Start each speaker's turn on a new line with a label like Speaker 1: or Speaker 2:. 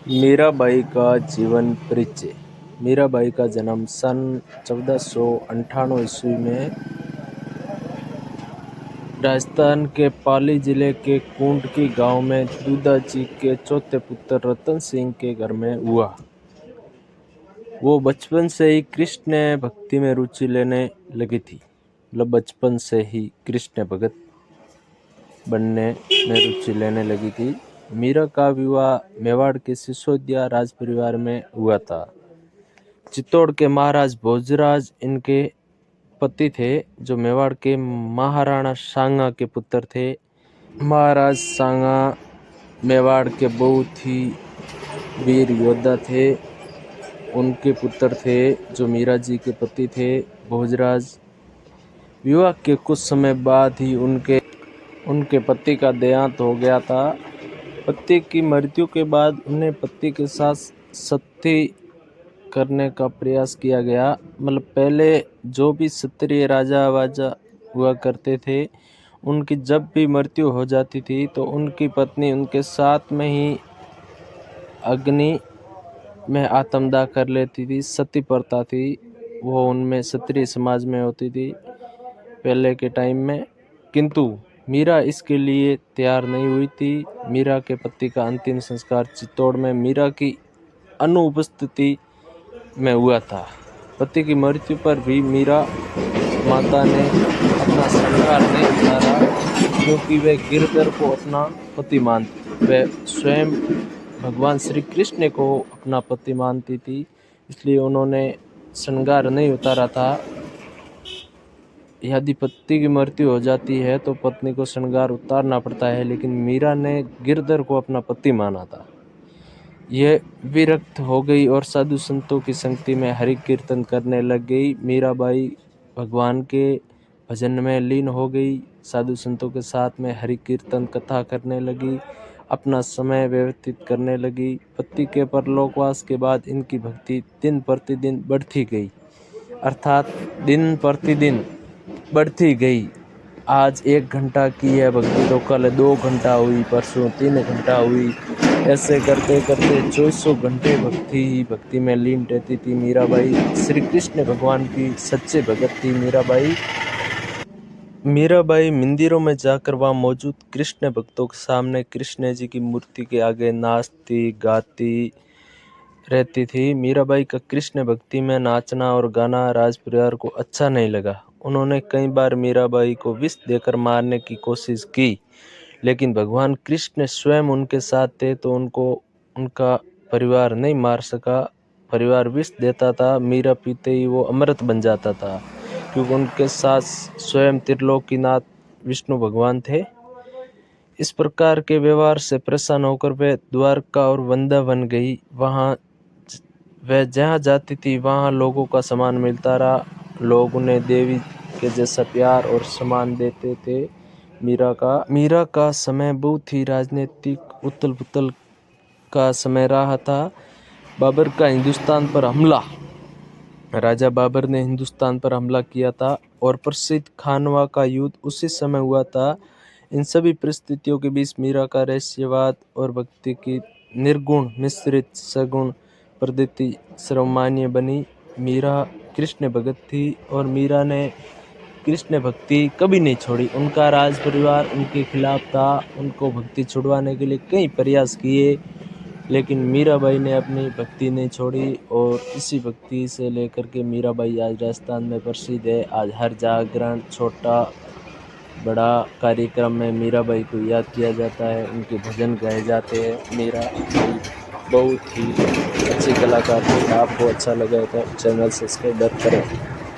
Speaker 1: मीराबाई का जीवन परिचय। मीराबाई का जन्म सन 1498 ईस्वी में राजस्थान के पाली जिले के कुंडकी गांव में दूधाजी के चौथे पुत्र रतन सिंह के घर में हुआ। वो बचपन से ही कृष्ण भक्ति में रुचि लेने लगी थी। बचपन से ही कृष्ण भगत बनने में रुचि लेने लगी थी। मीरा का विवाह मेवाड़ के सिसोदिया राज परिवार में हुआ था। चित्तौड़ के महाराज भोजराज इनके पति थे, जो मेवाड़ के महाराणा सांगा के पुत्र थे। महाराज सांगा मेवाड़ के बहुत ही वीर योद्धा थे। उनके पुत्र थे जो मीरा जी के पति थे भोजराज। विवाह के कुछ समय बाद ही उनके पति का देहांत हो गया था। पति की मृत्यु के बाद उन्हें पति के साथ सती करने का प्रयास किया गया। पहले जो भी क्षत्रिय राजा वाजा हुआ करते थे, उनकी जब भी मृत्यु हो जाती थी तो उनकी पत्नी उनके साथ में ही अग्नि में आत्मदाह कर लेती थी। सती प्रथा थी, वो उनमें क्षत्रिय समाज में होती थी पहले के टाइम में। किंतु मीरा इसके लिए तैयार नहीं हुई थी। मीरा के पति का अंतिम संस्कार चित्तौड़ में मीरा की अनुपस्थिति में हुआ था। पति की मृत्यु पर भी मीरा माता ने अपना श्रृंगार नहीं उतारा, क्योंकि वे गिरधर को अपना पति मानती। वे स्वयं भगवान श्री कृष्ण को अपना पति मानती थी, इसलिए उन्होंने श्रृंगार नहीं उतारा था। यदि पति की मृत्यु हो जाती है तो पत्नी को श्रृंगार उतारना पड़ता है, लेकिन मीरा ने गिरधर को अपना पति माना था। यह विरक्त हो गई और साधु संतों की संगति में हरि कीर्तन करने लग गई। मीराबाई भगवान के भजन में लीन हो गई, साधु संतों के साथ में हरि कीर्तन कथा करने लगी, अपना समय व्यतीत करने लगी। पति के परलोकवास के बाद इनकी भक्ति दिन प्रतिदिन बढ़ती गई, अर्थात दिन प्रतिदिन बढ़ती गई। आज 1 घंटा की है भक्ति तो कल 2 घंटा हुई, परसों 3 घंटा हुई। ऐसे करते करते 2400 घंटे भक्ति में लीन रहती थी मीराबाई। श्री कृष्ण भगवान की सच्चे भगत थी मीराबाई मंदिरों में जाकर वहां मौजूद कृष्ण भक्तों के सामने कृष्ण जी की मूर्ति के आगे नाचती गाती रहती थी। मीराबाई का कृष्ण भक्ति में नाचना और गाना राज परिवार को अच्छा नहीं लगा। उन्होंने कई बार मीराबाई को विष देकर मारने की कोशिश की, लेकिन भगवान कृष्ण स्वयं उनके साथ थे तो उनका परिवार नहीं मार सका। परिवार विष देता था, मीरा पीते ही वो अमृत बन जाता था, क्योंकि उनके साथ स्वयं त्रिलोकीनाथ विष्णु भगवान थे। इस प्रकार के व्यवहार से परेशान होकर वे द्वारका और वृंदावन गई। वह जहाँ जाती थी वहाँ लोगों का सम्मान मिलता रहा। लोग उन्हें देवी के जैसा प्यार और सम्मान देते थे। मीरा का समय बहुत ही राजनीतिक उथल पुथल का समय रहा था। बाबर का हिंदुस्तान पर हमला, राजा बाबर ने हिंदुस्तान पर हमला किया था और प्रसिद्ध खानवा का युद्ध उसी समय हुआ था। इन सभी परिस्थितियों के बीच मीरा का रहस्यवाद और भक्ति की निर्गुण मिश्रित सगुण पद्धति सर्वमान्य बनी। मीरा कृष्ण भगत थी और मीरा ने कृष्ण भक्ति कभी नहीं छोड़ी। उनका राज परिवार उनके खिलाफ था, उनको भक्ति छुड़वाने के लिए कई प्रयास किए, लेकिन मीराबाई ने अपनी भक्ति नहीं छोड़ी। और इसी भक्ति से लेकर के मीराबाई आज राजस्थान में प्रसिद्ध है। आज हर जागरण, छोटा बड़ा कार्यक्रम में मीराबाई को याद किया जाता है, उनके भजन गाए जाते हैं। मीरा बहुत ही अच्छी कलाकार थी। आपको अच्छा लगा तो चैनल सब्सक्राइब करें।